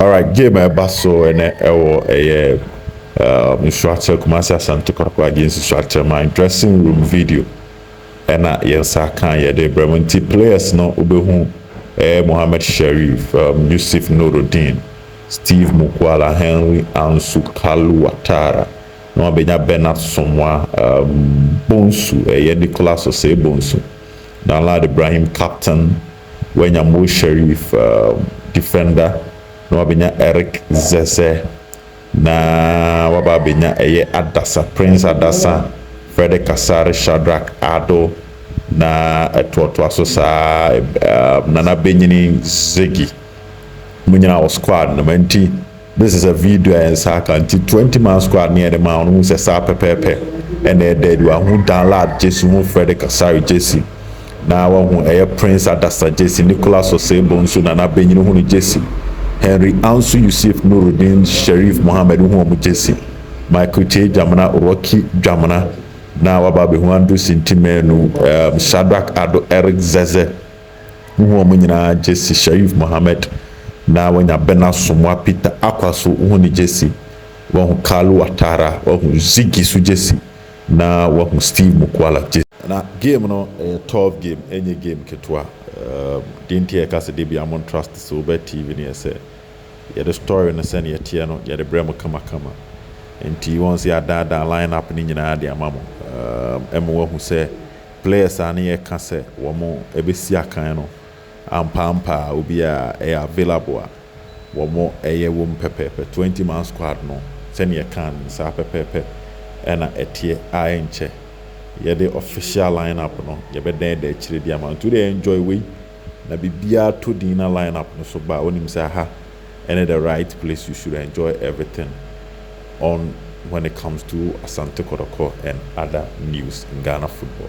All right, game basso and Nsoatreman Asante Kotoko against Nsoatreman dressing room video. And yes, I can the Bremonti players no ubehu Mohammed Sharif, Yusuf Nuruddin, Steve Mukwala, Henry Ansu Kalu Watara, no Benya Bernard Somwa, Bonsu, Nicolas Ose Bonsu, Nalad Ibrahim captain, Wenyamo Sharif, defender, no Benya Eric Zeze, na waba Benya Adasa, Prince Adasa, Frederick Kasare, Shadrach Ado, na etoto aso saa nana benyini zegi munyina was squad no menti. This is a video and saka 20-man squad near the man who says sa pepepe and dead you who download Jesse who Frederick Kasari Jesse na who Prince Adasa Jesse Nicolas Osebo nso nana benyini who ni Jesse Henry Ansu Yusuf Nuruddin Sharif Mohammed who mu Jesse Michael Che Jamana Rocky Jamana na wababe huandu sintimenu Shadrach Ado Eric Zeze huwa mwenyina Jesse Sharif Mohammed na wanya Bernard Somwa Peter Akwaso uhuni Jesse wahu Kalu Watara wahu Ziggy su Jesse na wahu Steve Mukwala Jesse na game no 12 game enye game ketwa dinti ekase debi amon trust so be TV ni ese ya the story na sene ya tie no ya the bremo kama nti once ya da line up ni nyina de amamo emo hu se players ani ye ka se wo mo ebesi akan no ampa obi a available a wo mo eye wo pepepe 20-man squad no sene ye kan sa pepepe ena etie a enche ye the official line up no ye be den de chire di amount to dey enjoy we na bibia to dinner line up no so ba onim say ha and the right place you should enjoy everything on when it comes to Asante Kotoko and other news in Ghana football.